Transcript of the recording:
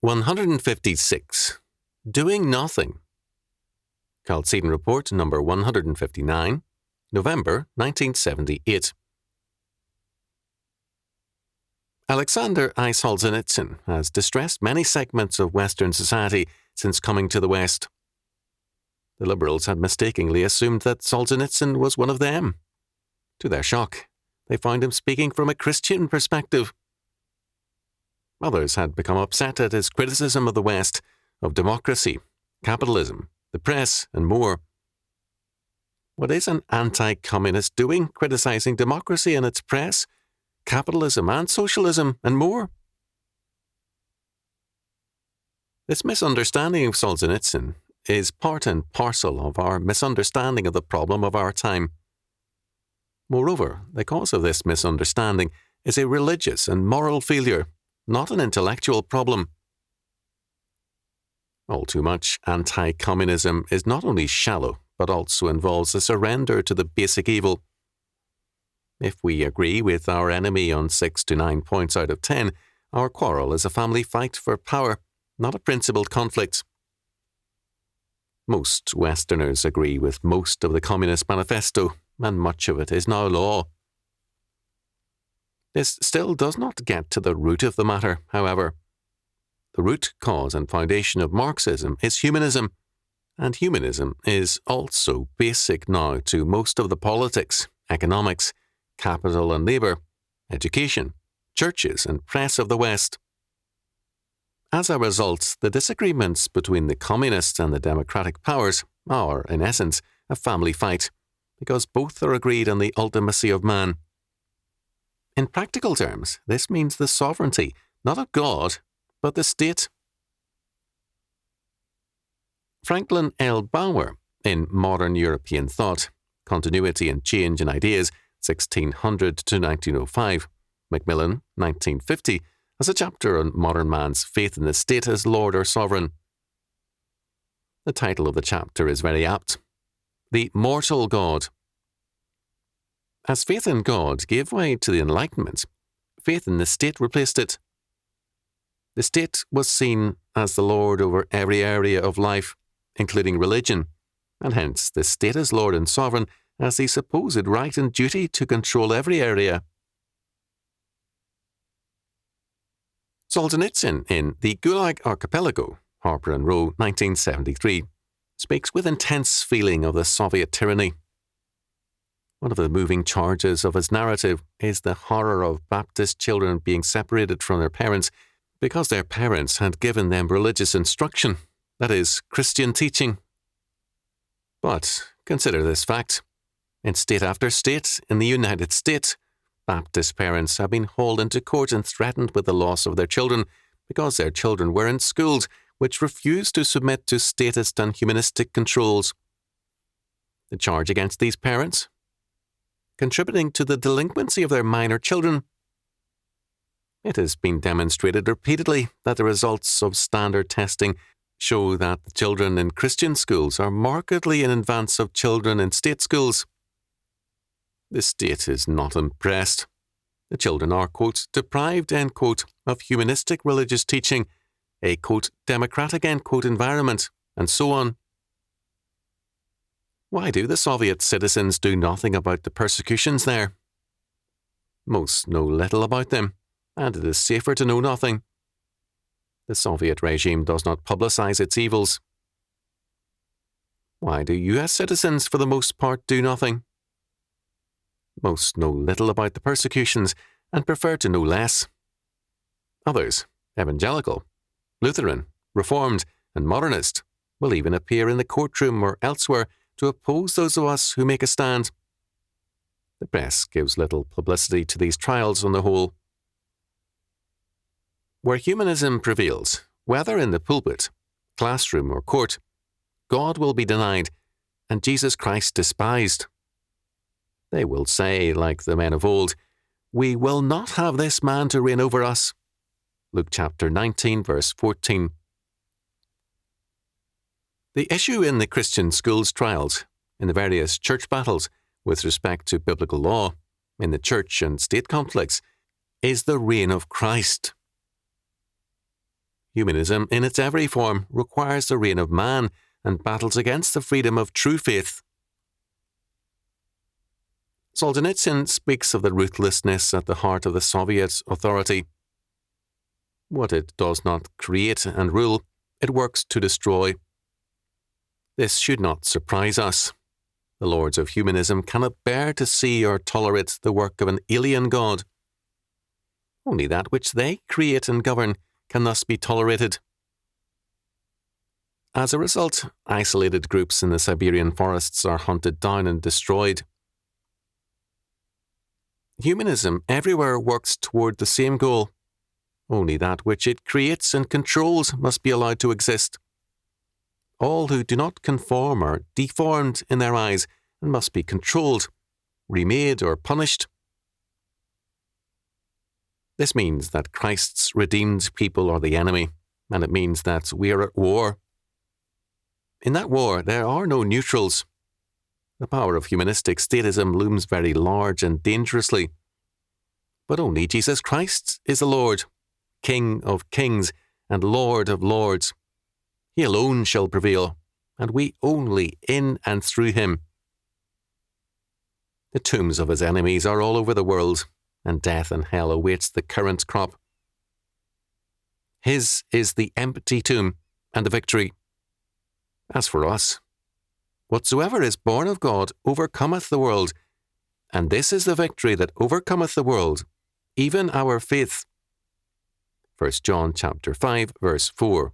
156. Doing Nothing. Chalcedon Report number 159, November 1978. Alexander I. Solzhenitsyn has distressed many segments of Western society since coming to the West. The liberals had mistakenly assumed that Solzhenitsyn was one of them. To their shock, they found him speaking from a Christian perspective. Others had become upset at his criticism of the West, of democracy, capitalism, the press, and more. What is an anti-communist doing, criticizing democracy and its press, capitalism and socialism, and more? This misunderstanding of Solzhenitsyn is part and parcel of our misunderstanding of the problem of our time. Moreover, the cause of this misunderstanding is a religious and moral failure, not an intellectual problem. All too much anti-communism is not only shallow, but also involves a surrender to the basic evil. If we agree with our enemy on 6 to 9 points out of 10, our quarrel is a family fight for power, not a principled conflict. Most Westerners agree with most of the Communist Manifesto, and much of it is now law. This still does not get to the root of the matter, however. The root cause and foundation of Marxism is humanism, and humanism is also basic now to most of the politics, economics, capital and labour, education, churches and press of the West. As a result, the disagreements between the communist and the democratic powers are, in essence, a family fight, because both are agreed on the ultimacy of man. In practical terms, this means the sovereignty, not of God, but the state. Franklin L. Bauer, in Modern European Thought, Continuity and Change in Ideas, 1600 to 1905, Macmillan, 1950, has a chapter on modern man's faith in the state as Lord or Sovereign. The title of the chapter is very apt: The Mortal God. As faith in God gave way to the Enlightenment, faith in the state replaced it. The state was seen as the Lord over every area of life, including religion, and hence the state as Lord and Sovereign as the supposed right and duty to control every area. Solzhenitsyn in The Gulag Archipelago, Harper and Row, 1973, speaks with intense feeling of the Soviet tyranny. One of the moving charges of his narrative is the horror of Baptist children being separated from their parents because their parents had given them religious instruction, that is, Christian teaching. But consider this fact. In state after state in the United States, Baptist parents have been hauled into court and threatened with the loss of their children because their children were in schools which refused to submit to statist and humanistic controls. The charge against these parents? Contributing to the delinquency of their minor children. It has been demonstrated repeatedly that the results of standard testing show that the children in Christian schools are markedly in advance of children in state schools. The state is not impressed. The children are, quote, deprived, end quote, of humanistic religious teaching, a, quote, democratic, end quote, environment, and so on. Why do the Soviet citizens do nothing about the persecutions there? Most know little about them, and it is safer to know nothing. The Soviet regime does not publicize its evils. Why do US citizens, for the most part, do nothing? Most know little about the persecutions and prefer to know less. Others, evangelical, Lutheran, Reformed, and Modernist, will even appear in the courtroom or elsewhere to oppose those of us who make a stand. The press gives little publicity to these trials on the whole. Where humanism prevails, whether in the pulpit, classroom, or court, God will be denied and Jesus Christ despised. They will say, like the men of old, "We will not have this man to reign over us." Luke chapter 19, verse 14. The issue in the Christian schools trials, in the various church battles with respect to biblical law, in the church and state conflicts, is the reign of Christ. Humanism, in its every form, requires the reign of man and battles against the freedom of true faith. Solzhenitsyn speaks of the ruthlessness at the heart of the Soviet authority. What it does not create and rule, it works to destroy. This should not surprise us. The lords of humanism cannot bear to see or tolerate the work of an alien god. Only that which they create and govern can thus be tolerated. As a result, isolated groups in the Siberian forests are hunted down and destroyed. Humanism everywhere works toward the same goal. Only that which it creates and controls must be allowed to exist. All who do not conform are deformed in their eyes and must be controlled, remade, or punished. This means that Christ's redeemed people are the enemy, and it means that we are at war. In that war, there are no neutrals. The power of humanistic statism looms very large and dangerously. But only Jesus Christ is the Lord, King of kings and Lord of lords. He alone shall prevail, and we only in and through him. The tombs of his enemies are all over the world, and death and hell awaits the current crop. His is the empty tomb and the victory. As for us, whatsoever is born of God overcometh the world, and this is the victory that overcometh the world, even our faith. 1 John chapter 5, verse 4.